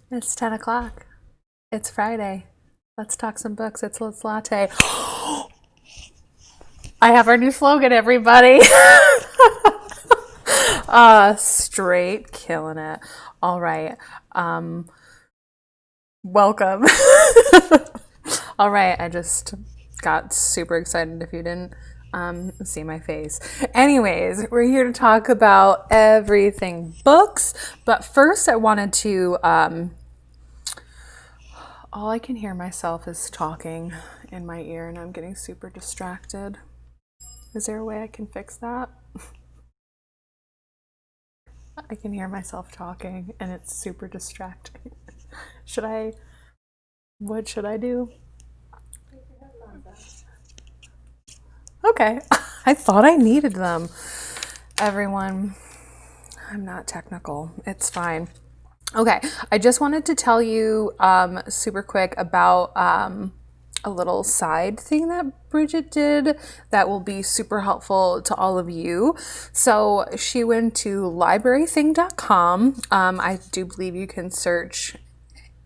It's 10 o'clock. It's Friday. Let's talk some books. It's Let's Latte. I have our new slogan, everybody. Straight killing it. All right. Welcome. All right. I just got super excited if you didn't see my face. Anyways, we're here to talk about everything books. But first, I wanted to all I can hear myself is talking in my ear, and I'm getting super distracted. Is there a way I can fix that? I can hear myself talking, and it's super distracting. Should I? What should I do? Okay. I thought I needed them. Everyone, I'm not technical. It's fine. Okay, I just wanted to tell you super quick about a little side thing that Bridget did that will be super helpful to all of you. So she went to librarything.com. I do believe you can search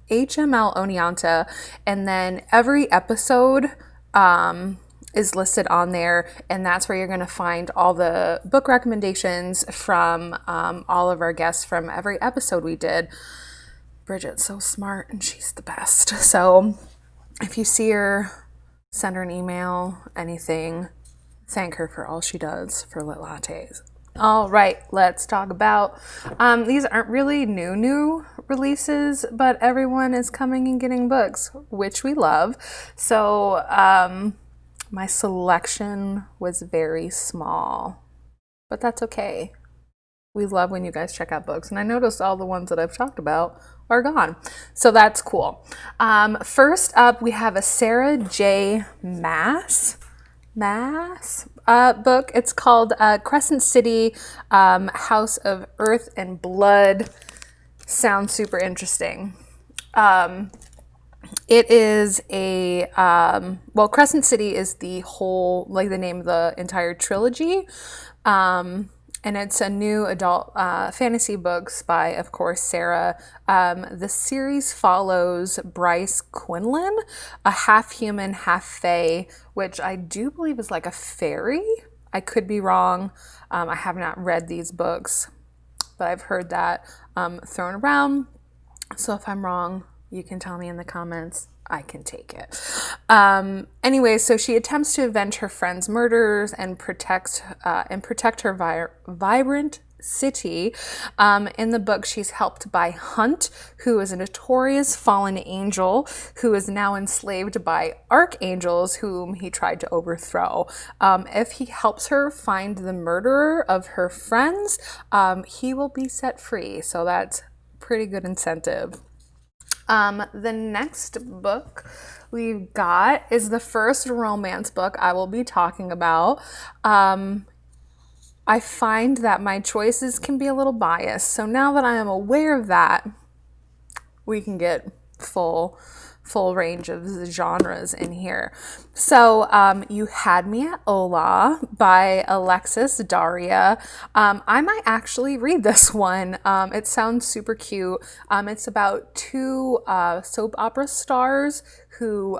HML Oneonta, and then every episode is listed on there, and that's where you're going to find all the book recommendations from all of our guests from every episode we did. Bridget's so smart and she's the best. So if you see her, send her an email, anything, thank her for all she does for Lit Lattes. All right, let's talk about these aren't really new releases, but everyone is coming and getting books, which we love. So my selection was very small, but that's okay. We love when you guys check out books, and I noticed all the ones that I've talked about are gone, so that's cool. First up, we have a Sarah J. Maas book. It's called Crescent City, House of Earth and Blood. Sounds super interesting. It is a Crescent City is the whole, like, the name of the entire trilogy. And it's a new adult fantasy books by, of course, Sarah. The series follows Bryce Quinlan, a half human, half fae, which I do believe is like a fairy. I could be wrong. I have not read these books, but I've heard that thrown around. So if I'm wrong, you can tell me in the comments. I can take it. Anyway, so she attempts to avenge her friend's murders and protect her vibrant city. In the book, she's helped by Hunt, who is a notorious fallen angel who is now enslaved by archangels whom he tried to overthrow. If he helps her find the murderer of her friends, he will be set free. So that's pretty good incentive. The next book we've got is the first romance book I will be talking about. I find that my choices can be a little biased. So now that I am aware of that, we can get full range of genres in here. So You Had Me at Ola by Alexis Daria. I might actually read this one. It sounds super cute. It's about two soap opera stars who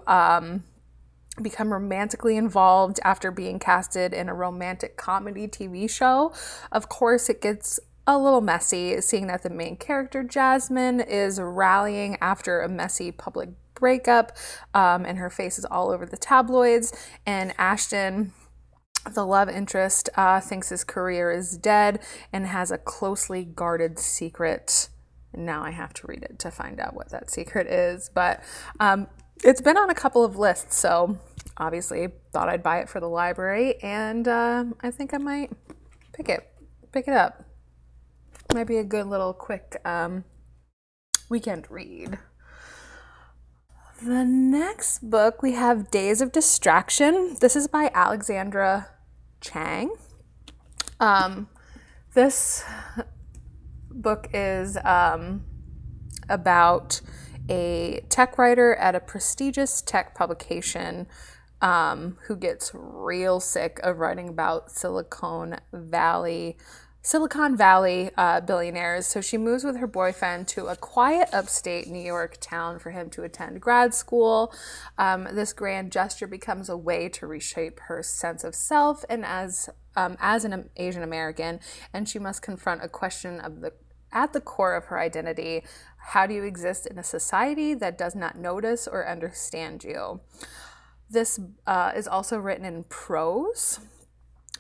become romantically involved after being casted in a romantic comedy TV show. Of course, it gets a little messy, seeing that the main character, Jasmine, is rallying after a messy public breakup, and her face is all over the tabloids. And Ashton, the love interest, thinks his career is dead and has a closely guarded secret. Now I have to read it to find out what that secret is. But it's been on a couple of lists, so obviously thought I'd buy it for the library, and I think I might pick it up. Might be a good little quick weekend read. The next book we have Days of Distraction. This is by Alexandra Chang. This book is about a tech writer at a prestigious tech publication who gets real sick of writing about Silicon Valley Silicon Valley billionaires. So she moves with her boyfriend to a quiet upstate New York town for him to attend grad school. This grand gesture becomes a way to reshape her sense of self and as an Asian American, and she must confront a question of the at the core of her identity. How do you exist in a society that does not notice or understand you? This is also written in prose.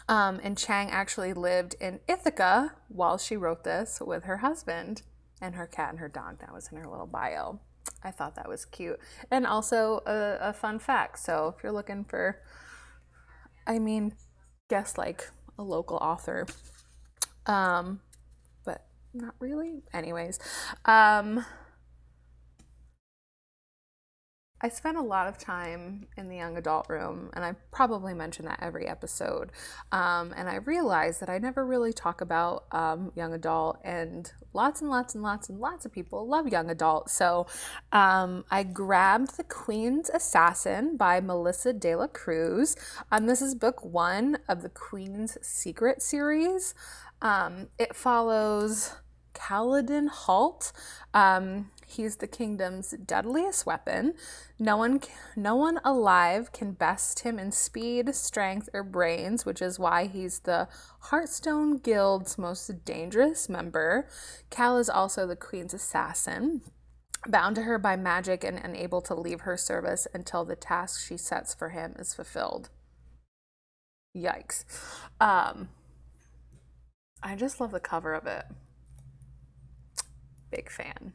And Chang actually lived in Ithaca while she wrote this with her husband and her cat and her dog. That was in her little bio. I thought that was cute. And also a fun fact. So if you're looking for, guess like a local author, but not really. Anyways, I spent a lot of time in the young adult room, and I probably mention that every episode. And I realized that I never really talk about young adult, and lots and lots and lots and lots of people love young adult. So I grabbed The Queen's Assassin by Melissa De La Cruz. This is book 1 of the Queen's Secret series. It follows Kaladin Halt. He's the kingdom's deadliest weapon. No one alive can best him in speed, strength, or brains, which is why he's the Hearthstone Guild's most dangerous member. Cal is also the queen's assassin, bound to her by magic and unable to leave her service until the task she sets for him is fulfilled. Yikes. I just love the cover of it. Big fan.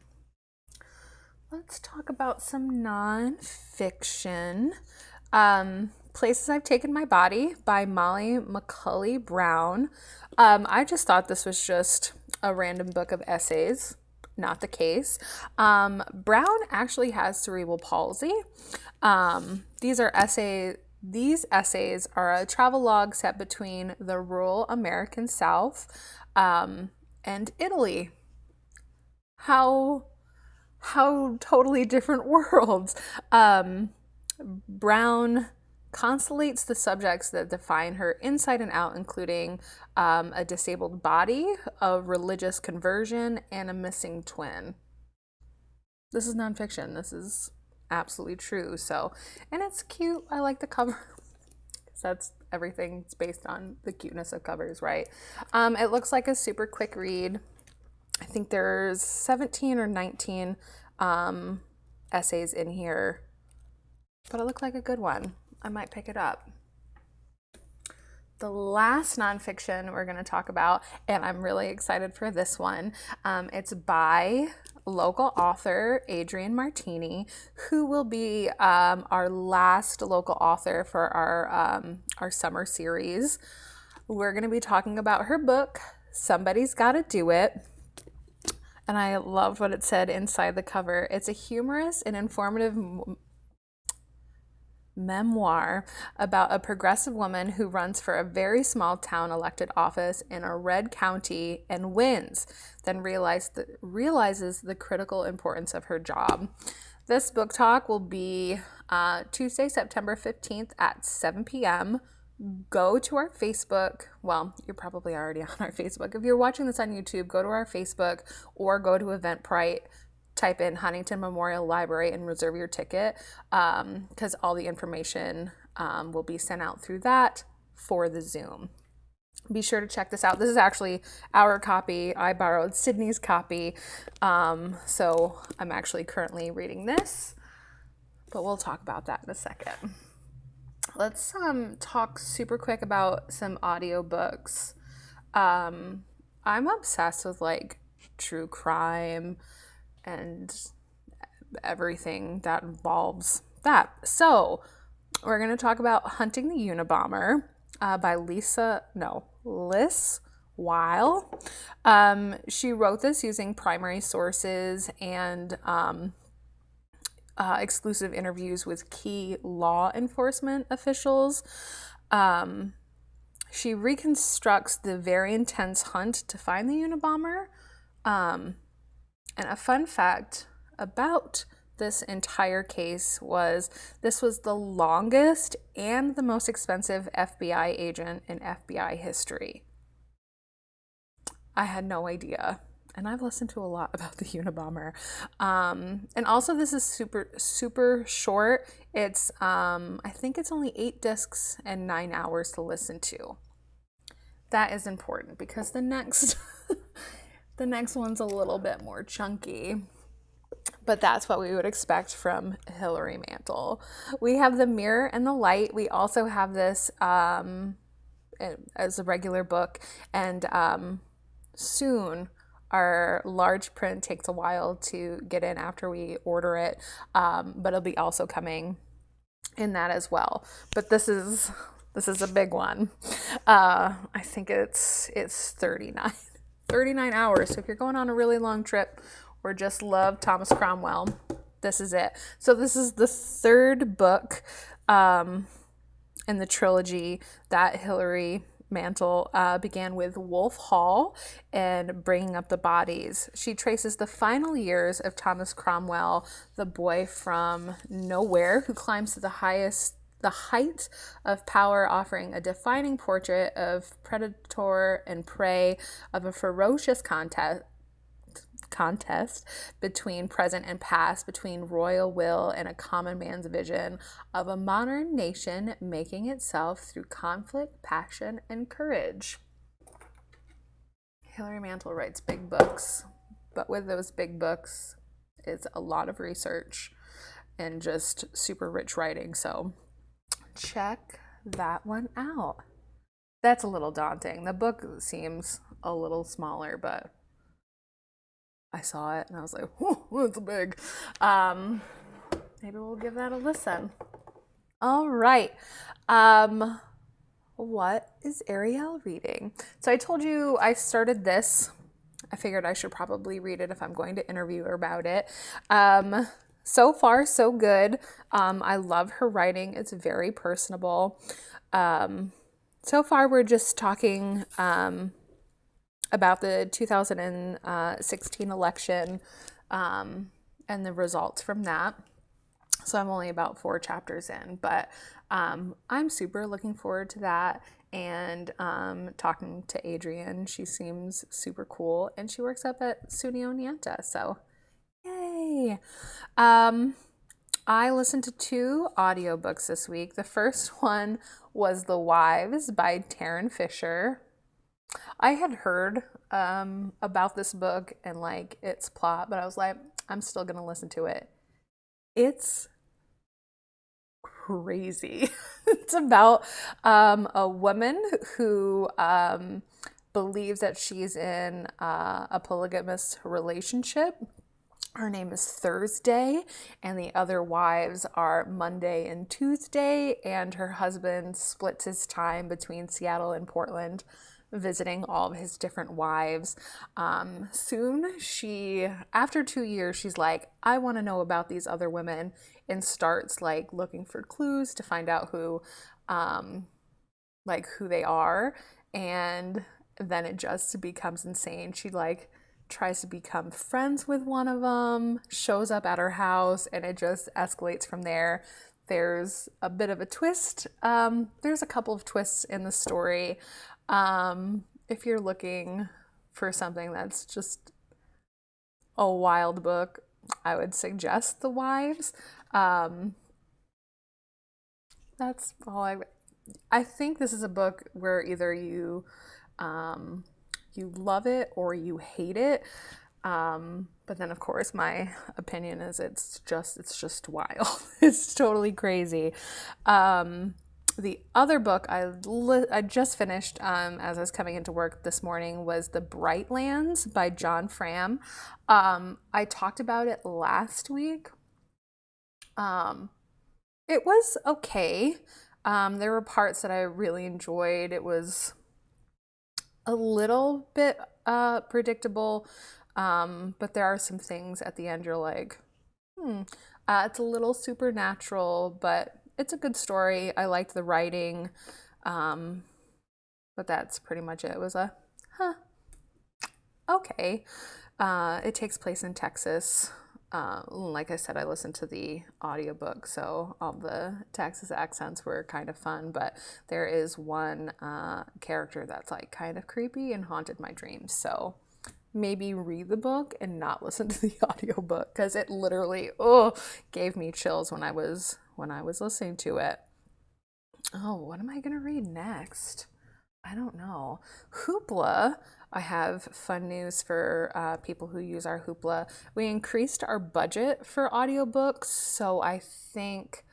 Let's talk about some nonfiction. Places I've Taken My Body by Molly McCulley Brown. I just thought this was just a random book of essays. Not the case. Brown actually has cerebral palsy. These essays are a travelogue set between the rural American South and Italy. How totally different worlds. Brown constellates the subjects that define her inside and out, including a disabled body, a religious conversion, and a missing twin. This is nonfiction. This is absolutely true. So, and it's cute. I like the cover. That's everything. It's based on the cuteness of covers, right? It looks like a super quick read. I think there's 17 or 19 essays in here, but it looked like a good one. I might pick it up. The last nonfiction we're going to talk about, and I'm really excited for this one, it's by local author Adrienne Martini, who will be our last local author for our summer series. We're going to be talking about her book, Somebody's Gotta Do It. And I loved what it said inside the cover. It's a humorous and informative memoir about a progressive woman who runs for a very small town elected office in a red county and wins, then realizes the critical importance of her job. This book talk will be Tuesday, September 15th at 7 p.m. Go to our Facebook. Well, you're probably already on our Facebook. If you're watching this on YouTube, go to our Facebook or go to Eventbrite, type in Huntington Memorial Library and reserve your ticket, because all the information will be sent out through that for the Zoom. Be sure to check this out. This is actually our copy. I borrowed Sydney's copy, so I'm actually currently reading this, but we'll talk about that in a second. Let's talk super quick about some audiobooks. I'm obsessed with like true crime and everything that involves that. So we're going to talk about Hunting the Unabomber by Liz Weil. She wrote this using primary sources and exclusive interviews with key law enforcement officials. She reconstructs the very intense hunt to find the Unabomber. And a fun fact about this entire case was this was the longest and the most expensive FBI agent in FBI history. I had no idea. And I've listened to a lot about the Unabomber. And also this is super, super short. It's, I think it's only 8 discs and 9 hours to listen to. That is important because the next, the next one's a little bit more chunky. But that's what we would expect from Hilary Mantel. We have The Mirror and the Light. We also have this as a regular book. And soon, our large print takes a while to get in after we order it. But it'll be also coming in that as well. But this is a big one. I think it's 39 hours. So if you're going on a really long trip or just love Thomas Cromwell, this is it. So this is the third book in the trilogy that Hilary Mantel began with Wolf Hall and Bringing Up the Bodies. She traces the final years of Thomas Cromwell, the boy from nowhere who climbs to the height of power, offering a defining portrait of predator and prey, of a ferocious contest between present and past, between royal will and a common man's vision, of a modern nation making itself through conflict, passion, and courage. Hilary Mantel writes big books, but with those big books is a lot of research and just super rich writing. So check that one out. That's a little daunting. The book seems a little smaller, but I saw it and I was like, whoa, that's big. Maybe we'll give that a listen. All right. What is Ariel reading? So I told you I started this. I figured I should probably read it if I'm going to interview her about it. So far, so good. I love her writing. It's very personable. So far, we're just talking about the 2016 election and the results from that. So I'm only about 4 chapters in, but I'm super looking forward to that and talking to Adrian. She seems super cool and she works up at SUNY Oneonta, so yay. I listened to 2 audiobooks this week. The first one was The Wives by Taryn Fisher. I had heard about this book and like its plot, but I was like, I'm still gonna listen to it. It's crazy. It's about a woman who believes that she's in a polygamous relationship. Her name is Thursday, and the other wives are Monday and Tuesday, and her husband splits his time between Seattle and Portland, visiting all of his different wives. Soon, after 2 years, she's like, I want to know about these other women, and starts like looking for clues to find out who they are. And then it just becomes insane. She like tries to become friends with one of them, shows up at her house, and it just escalates from there. There's a bit of a twist. There's a couple of twists in the story. If you're looking for something that's just a wild book, I would suggest The Wives. That's all I think this is a book where either you love it or you hate it. But then of course my opinion is it's just wild. It's totally crazy. The other book I just finished as I was coming into work this morning was The Brightlands by John Fram. I talked about it last week. It was okay. There were parts that I really enjoyed. It was a little bit predictable, but there are some things at the end you're like, it's a little supernatural, but it's a good story. I liked the writing, but that's pretty much it. It was okay. It takes place in Texas. Like I said, I listened to the audiobook, so all the Texas accents were kind of fun. But there is one character that's like kind of creepy and haunted my dreams. So maybe read the book and not listen to the audiobook because it literally gave me chills when I was listening to it. Oh, what am I gonna read next? I don't know. Hoopla. I have fun news for people who use our Hoopla. We increased our budget for audiobooks, so I think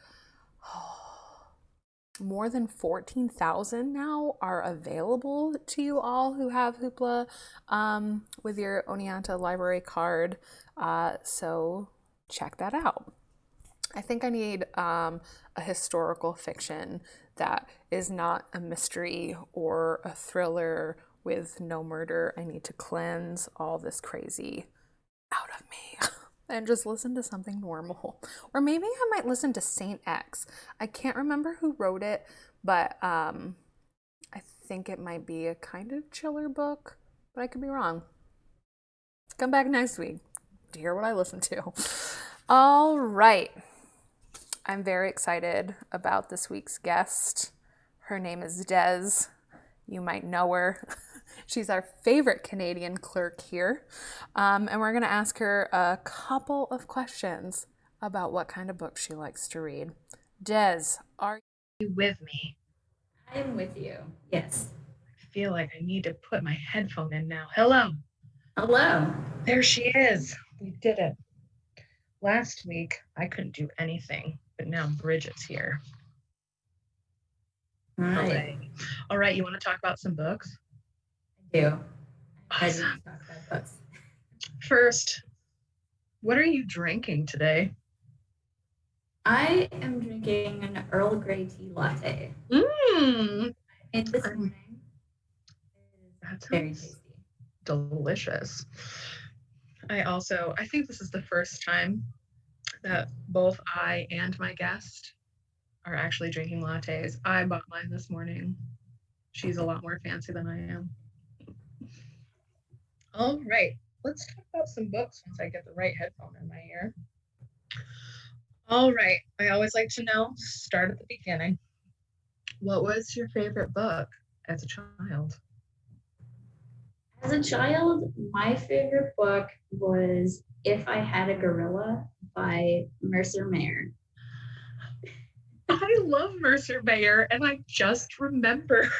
more than 14,000 now are available to you all who have Hoopla with your Oneonta library card. So check that out. I think I need a historical fiction that is not a mystery or a thriller with no murder. I need to cleanse all this crazy out of me and just listen to something normal. Or maybe I might listen to Saint X. I can't remember who wrote it, but I think it might be a kind of chiller book, but I could be wrong. Come back next week to hear what I listen to. All right. I'm very excited about this week's guest. Her name is Des. You might know her. She's our favorite Canadian clerk here. And we're going to ask her a couple of questions about what kind of books she likes to read. Des, are you with me? I am with you. Yes. I feel like I need to put my headphone in now. Hello. Hello. There she is. We did it. Last week, I couldn't do anything, but now Bridget's here. All right. All right, you want to talk about some books? I do. Awesome. I do talk about books. First, what are you drinking today? I am drinking an Earl Grey tea latte. And this morning. That Very tasty. Delicious. I think this is the first time that both I and my guest are actually drinking lattes. I bought mine this morning. She's a lot more fancy than I am. All right, let's talk about some books once I get the right headphone in my ear. All right, I always like to know, start at the beginning. What was your favorite book as a child? As a child, my favorite book was If I Had a Gorilla by Mercer Mayer. I love Mercer Mayer, and I just remembered.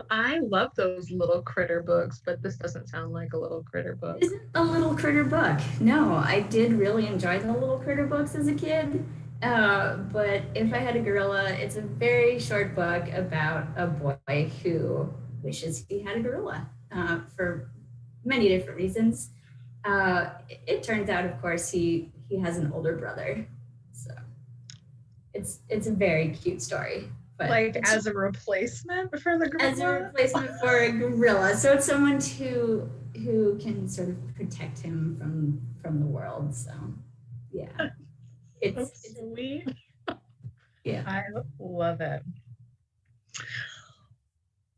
I love those little critter books, but this doesn't sound like a little critter book. It isn't a little critter book. No, I did really enjoy the little critter books as a kid. But If I Had a Gorilla, it's a very short book about a boy who wishes he had a gorilla for many different reasons. It turns out, of course, he has an older brother, so it's a very cute story. But like as a replacement for the gorilla? As a replacement for a gorilla. So it's someone who can sort of protect him from the world. So yeah. It's sweet. Yeah. I love it.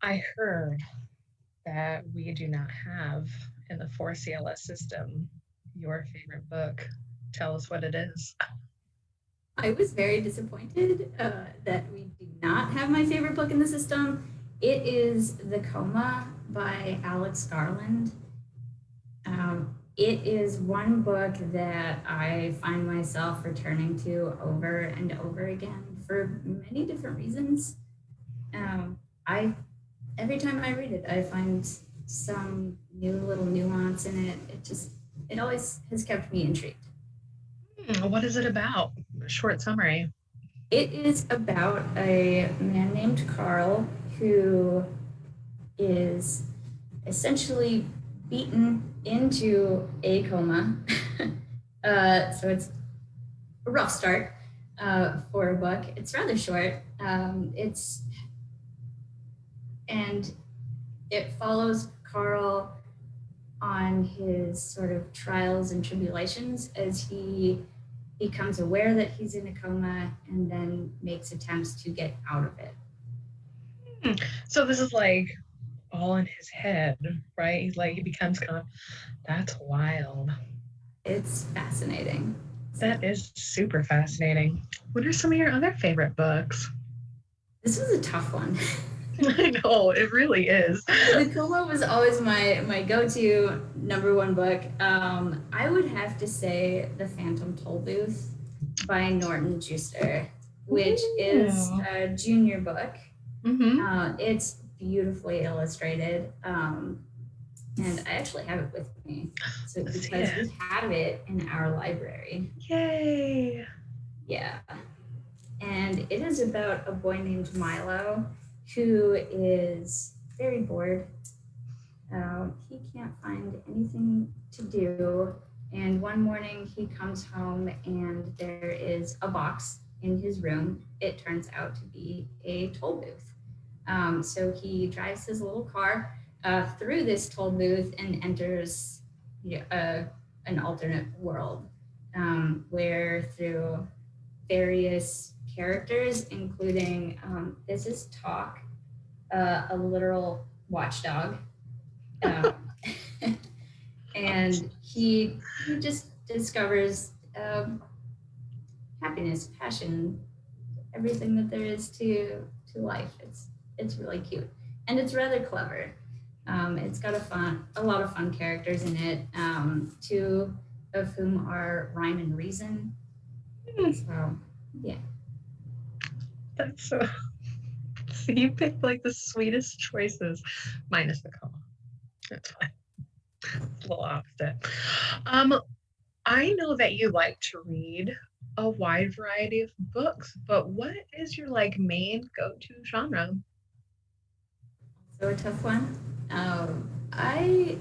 I heard that we do not have in the 4CLS system your favorite book. Tell us what it is. I was very disappointed that we do not have my favorite book in the system. It is The Coma by Alex Garland. It is one book that I find myself returning to over and over again for many different reasons. I every time I read it, I find some new little nuance in it. It always has kept me intrigued. What is it about? A short summary. It is about a man named Carl who is essentially beaten into a coma. So it's a rough start for a book. It's rather short. And it follows Carl on his sort of trials and tribulations as he becomes aware that he's in a coma and then makes attempts to get out of it. So this is like all in his head, right? He's like, he becomes kind of, that's wild. it's fascinating. So That is super fascinating. What are some of your other favorite books? this was a tough one. I know, it really is. The Kuma was always my go-to number one book. I would have to say The Phantom Tollbooth by Norton Juster, which is Ooh. a junior book. Mm-hmm. It's beautifully illustrated, and I actually have it with me. So Let's see because it. we have it in our library, Yay. yeah, and it is about a boy named Milo who is very bored. He can't find anything to do. And one morning he comes home and there is a box in his room. It turns out to be a toll booth. So he drives his little car through this toll booth and enters an alternate world where through various characters, including this is Talk, a literal watchdog, um, and he just discovers happiness, passion, everything that there is to life. It's really cute and it's rather clever. It's got a lot of fun characters in it. Two of whom are Rhyme and Reason. Hmm, So yeah, that's so, so you picked like the sweetest choices, minus the comma. That's fine. It's a little opposite. Um, I know that you like to read a wide variety of books, but what is your like main go-to genre? so a tough one. I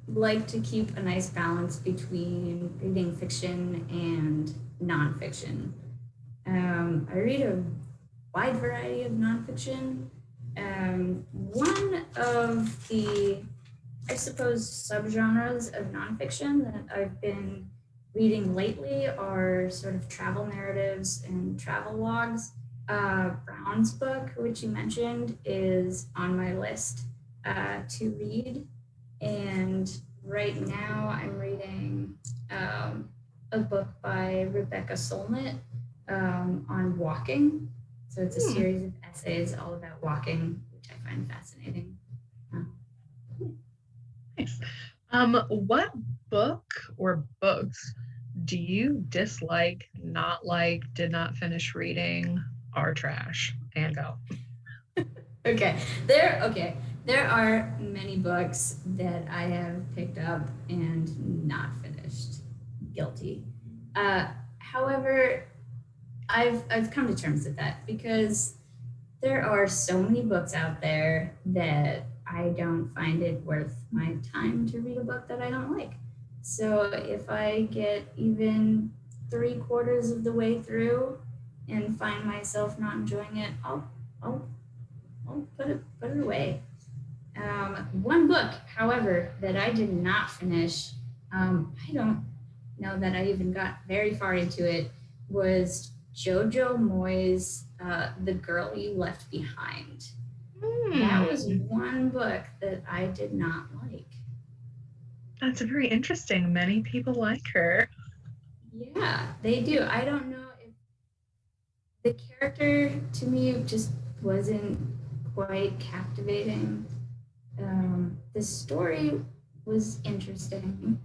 like to keep a nice balance between reading fiction and nonfiction. I read a wide variety of nonfiction. One of the, I suppose, subgenres of nonfiction that I've been reading lately are sort of travel narratives and travel logs. Brown's book, which you mentioned, is on my list to read. And right now I'm reading a book by Rebecca Solnit on walking. So it's a Hmm, series of essays all about walking, which I find fascinating. Uh, nice. What book or books do you dislike, not like, did not finish reading, are trash, and go? okay. There are many books that I have picked up and not finished. Guilty. However, I've come to terms with that because there are so many books out there that I don't find it worth my time to read a book that I don't like. So if I get even three-quarters of the way through and find myself not enjoying it, I'll, I'll put it away. One book, however, that I did not finish, I don't know that I even got very far into it, was Jojo Moyes' The Girl You Left Behind. That was Hmm, one book that I did not like. that's very interesting. Many people like her. Yeah, they do. I don't know if the character to me just wasn't quite captivating. The story was interesting,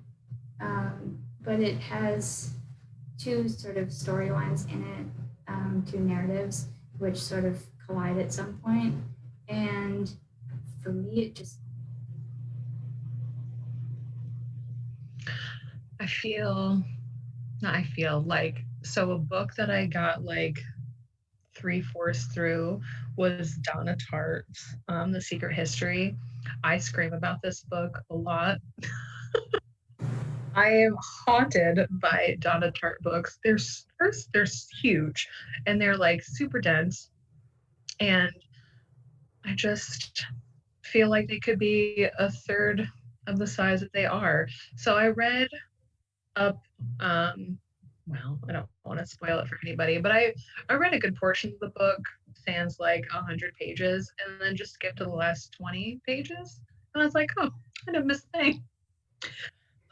but it has two sort of storylines in it, two narratives, which sort of collide at some point. And for me, it just I feel, not I feel like, so a book that I got like three-fourths through was Donna Tartt's The Secret History. I scream about this book a lot. I am haunted by Donna Tartt books. First, they're huge and they're like super dense. And I just feel like they could be a third of the size that they are. So I read up, um, well, I don't want to spoil it for anybody, but I read a good portion of the book, sans like 100 pages, and then just skipped to the last 20 pages. And I was like, oh, I didn't miss a thing.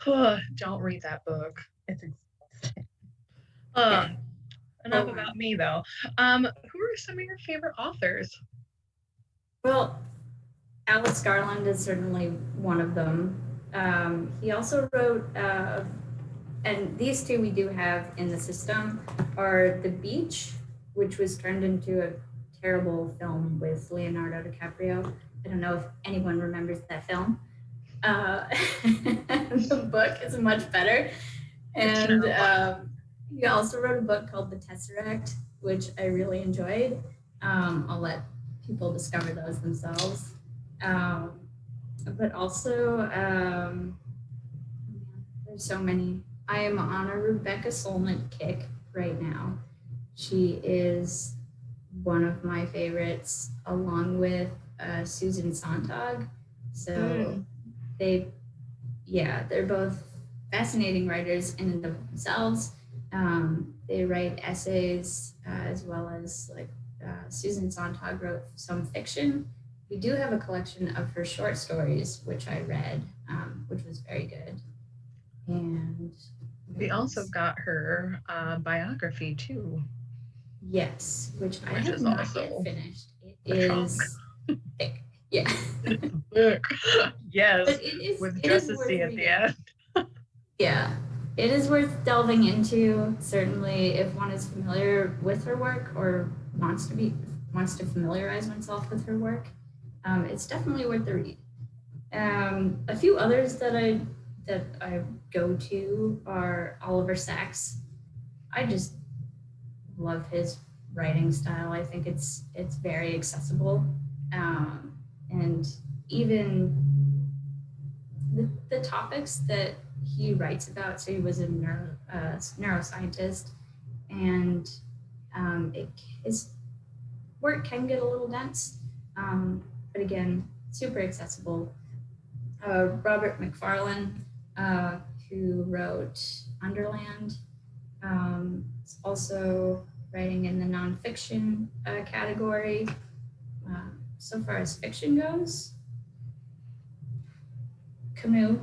Don't read that book. It's exhausting. Okay. Enough Hold on. about me though. Who are some of your favorite authors? Well, Alex Garland is certainly one of them. He also wrote, and these two we do have in the system, are The Beach, which was turned into a terrible film with Leonardo DiCaprio. I don't know if anyone remembers that film. Uh, the book is much better. Good to And know. he also wrote a book called The Tesseract, which I really enjoyed. I'll let people discover those themselves. Um, but also, there's so many. I am on a Rebecca Solnit kick right now. She is one of my favorites, along with Susan Sontag. So Mm. they, yeah, they're both fascinating writers in and of themselves. They write essays as well as Susan Sontag wrote some fiction. We do have a collection of her short stories, which I read, which was very good. And We also got her biography too, yes, which I which have is not yet also finished. It a chunk. is thick. Yeah. Book. Yes, But it is with it is Justice C worth at the reading. end. Yeah. It is worth delving into, certainly if one is familiar with her work or wants to familiarize oneself with her work. It's definitely worth the read. A few others that I go to are Oliver Sacks. I just love his writing style. I think it's very accessible, and even the topics that he writes about. So he was a neuroscientist, and his work can get a little dense, but again, super accessible. Robert McFarlane, uh, who wrote Underland, is also writing in the nonfiction category. So far as fiction goes, Camus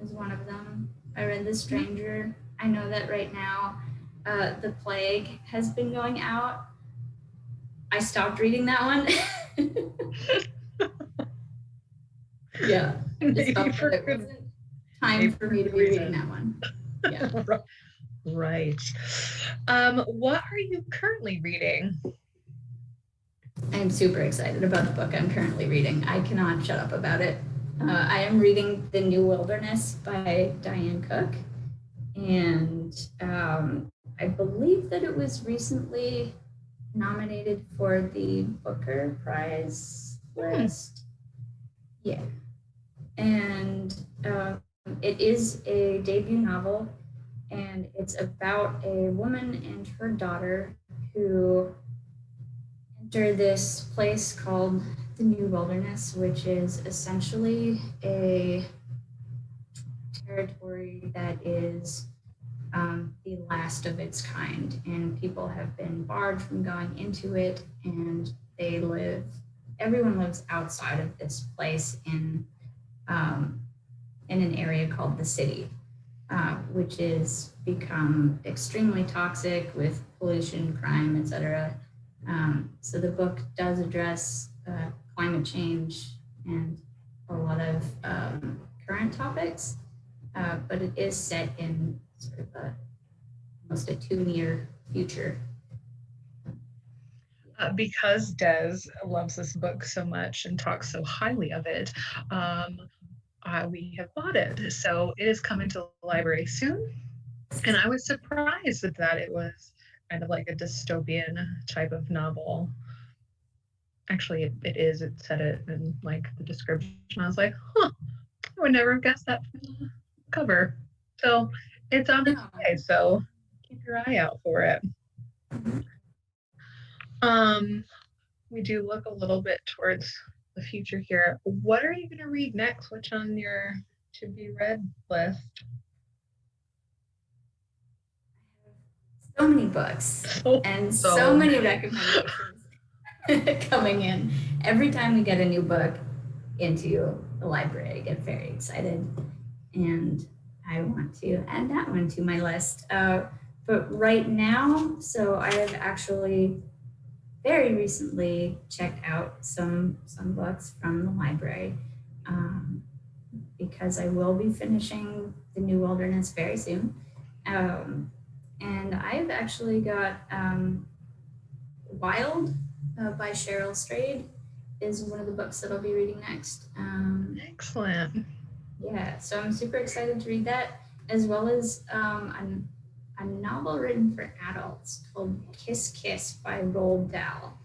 is one of them. I read The Stranger. I know that right now The Plague has been going out. I stopped reading that one. Yeah, I just Maybe felt that for it good, wasn't time maybe for for me to good be reading reason. that one. Yeah. Right. What are you currently reading? I am super excited about the book I'm currently reading. I cannot shut up about it. I am reading The New Wilderness by Diane Cook, and I believe that it was recently nominated for the Booker Prize Hmm. list. Yeah, and it is a debut novel, and it's about a woman and her daughter who enter this place called the New Wilderness, which is essentially a territory that is the last of its kind, and people have been barred from going into it, and they live. Everyone lives outside of this place um, in an area called the city, which is become extremely toxic with pollution, crime, etc. So the book does address climate change and a lot of current topics, but it is set in sort of almost a 2 year future. Because Des loves this book so much and talks so highly of it, we have bought it. So it is coming to the library soon. And I was surprised that it was kind of like a dystopian type of novel. Actually, it is. It said it in like the description. I was like, huh, I would never have guessed that from the cover. So it's on its No. way. So keep your eye out for it. Um, we do look a little bit towards the future here. What are you going to read next? What's on your to be read list? So many books So, and so so many many. recommendations coming in. Every time we get a new book into the library, I get very excited. and I want to add that one to my list. But right now, so I have actually very recently checked out some books from the library, um, because I will be finishing The New Wilderness very soon. Um, and I've actually got Wild by Cheryl Strayed is one of the books that I'll be reading next. Excellent. Yeah, so I'm super excited to read that, as well as a novel written for adults called Kiss Kiss by Roald Dahl.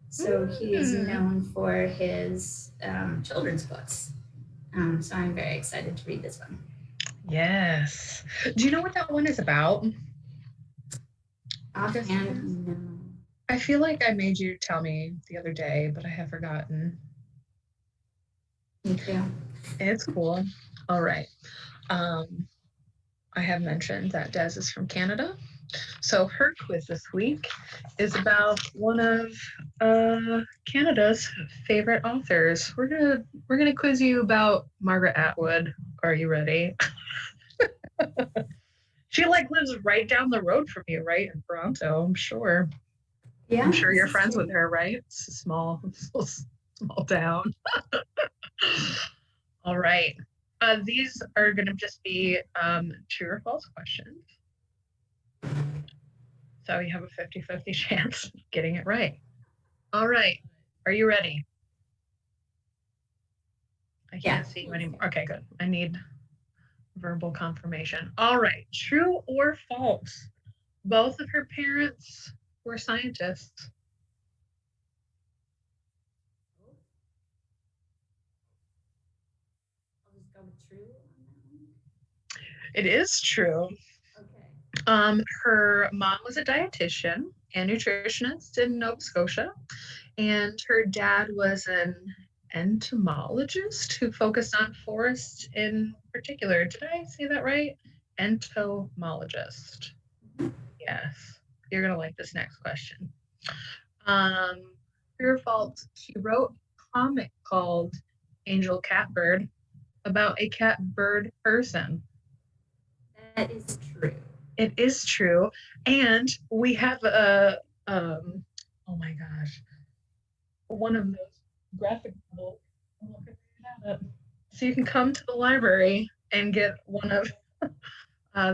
So he is Mm. known for his children's books. So I'm very excited to read this one. Yes. Do you know what that one is about? Offhand, no. I feel like I made you tell me the other day, but I have forgotten. Me too. It's cool. All right. Um, I have mentioned that Des is from Canada. So her quiz this week is about one of Canada's favorite authors. We're gonna quiz you about Margaret Atwood. Are you ready? She like lives right down the road from you, right in Toronto. I'm sure. I'm Yeah, sure this you're is friends true. with her, right? It's a small town. All right. These are going to just be true or false questions. So you have a 50-50 chance of getting it right. All right. Are you ready? I Yeah. can't see you anymore. Okay, good. I need verbal confirmation. All right. True or false? Both of her parents were scientists. I'll just go with true on that one. It is true. Okay. Her mom was a dietitian and nutritionist in Nova Scotia, and her dad was an entomologist who focused on forests in particular. Did I say that right? Entomologist. Yes. You're gonna like this next question. Um, True or false? She wrote a comic called Angel Catbird about a cat bird person. That is true. It is true. And we have a oh my gosh, one of those graphic novels. So you can come to the library and get one of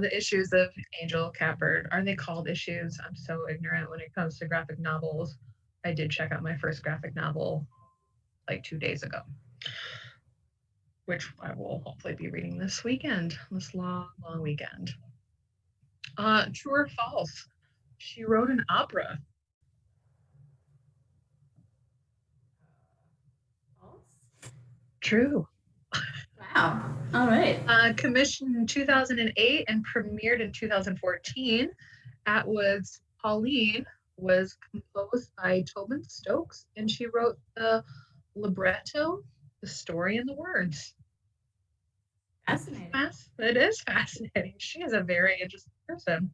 the issues of Angel Catbird. Are they called issues? I'm so ignorant when it comes to graphic novels. I did check out my first graphic novel like 2 days ago, which I will hopefully be reading this weekend, this long, long weekend. True or false? She wrote an opera. False. True. Wow. All right. Commissioned in 2008 and premiered in 2014, Atwood's Pauline was composed by Tobin Stokes, and she wrote the libretto, the story, and the words. Fascinating. It is fascinating. She is a very interesting person.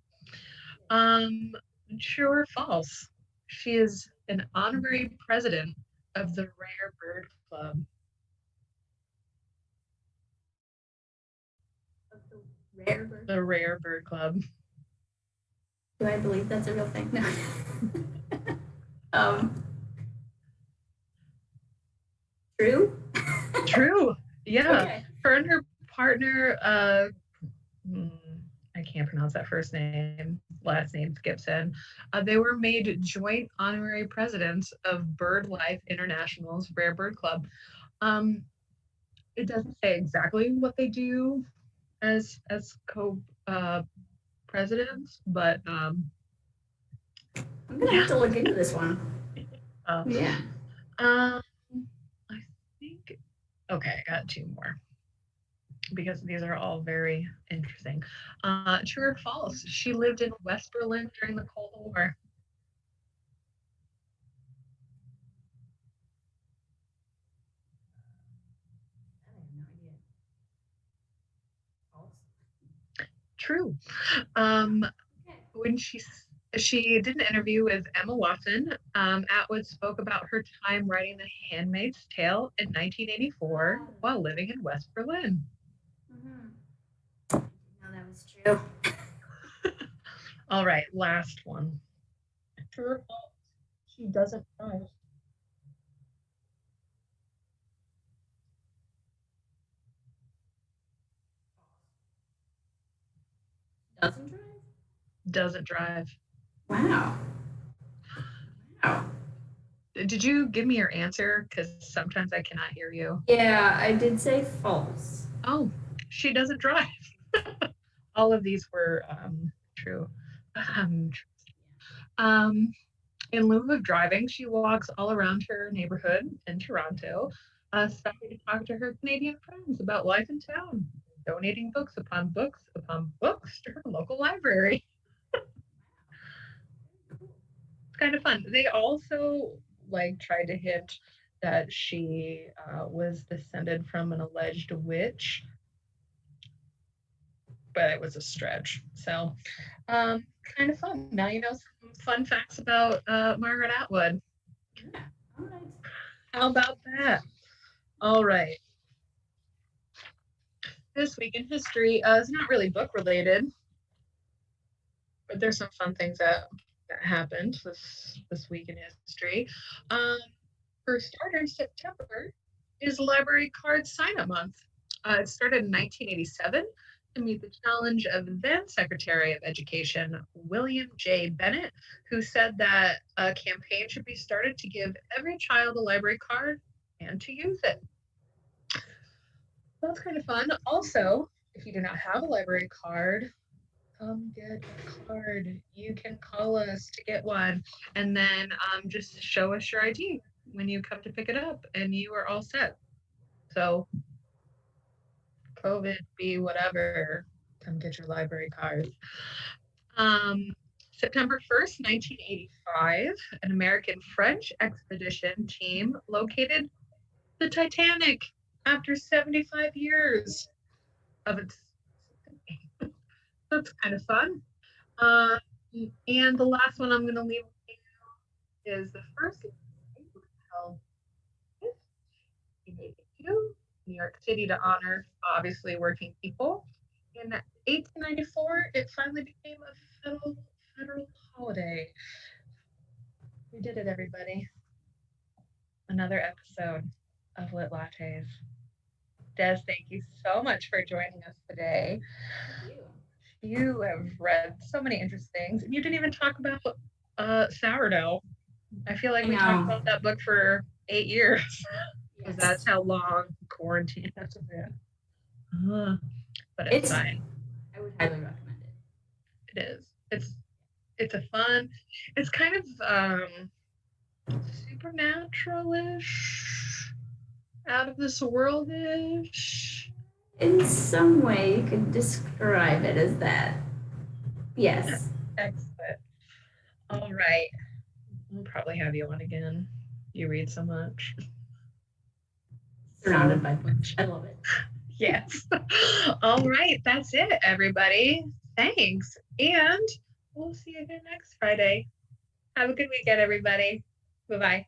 Um, True or false? She is an honorary president of the Rare Bird Club. Of the rare bird. The Rare Bird Club. Do I believe that's a real thing? No. um, true? True. Yeah. Okay. Her and her partner, I can't pronounce that first name. Last name's Gibson. They were made joint honorary presidents of BirdLife International's Rare Bird Club. Um, it doesn't say exactly what they do as co presidents, but I'm gonna have to look into this one. Yeah. I think okay, I got two more because these are all very interesting. True or false? She lived in West Berlin during the Cold War. I have no idea. False. True. Okay. When she did an interview with Emma Watson, Atwood spoke about her time writing The Handmaid's Tale in 1984 while living in West Berlin. Mm-hmm. That's true. All right, last one. True or false? She doesn't drive. Doesn't drive? Doesn't drive. Wow. Wow. Did you give me your answer? Because sometimes I cannot hear you. Yeah, I did say false. Oh, she doesn't drive. All of these were true. Um, um, in lieu of driving, she walks all around her neighborhood in Toronto, stopping to talk to her Canadian friends about life in town, donating books upon books upon books to her local library. It's kind of fun. They also like tried to hint that she was descended from an alleged witch, but it was a stretch. So, kind of fun. Now you know some fun facts about Margaret Atwood. Yeah. All right. How about that? All right. This week in history is not really book related, but there's some fun things that happened this week in history. Um, for starters, September is Library Card Sign Up Month. It started in 1987 to meet the challenge of then Secretary of Education William J. Bennett, who said that a campaign should be started to give every child a library card and to use it. That's kind of fun. Also, if you do not have a library card, come get a card. You can call us to get one, and then just show us your ID when you come to pick it up, and you are all set. So, COVID be whatever, come get your library card. Um, September 1st, 1985, an American French expedition team located the Titanic after 75 years of its. That's kind of fun. Uh, and the last one I'm going to leave is the first held in 1882, New York City, to honor obviously working people. In 1894, it finally became a federal holiday. We did it, everybody. Another episode of Lit Lattes. Des, thank you so much for joining us today. You have read so many interesting things, and you didn't even talk about sourdough. I feel like we talked about that book for 8 years because that's how long quarantine has been. But it's fine. I would highly recommend it. It is. It's a fun. It's kind of supernatural-ish, out of this world-ish. In some way, you could describe it as that. Yes. Excellent. All right. We'll probably have you on again. You read so much. Surrounded by books. I love it. Yes. All right. That's it, everybody. Thanks. And we'll see you again next Friday. Have a good weekend, everybody. Bye-bye.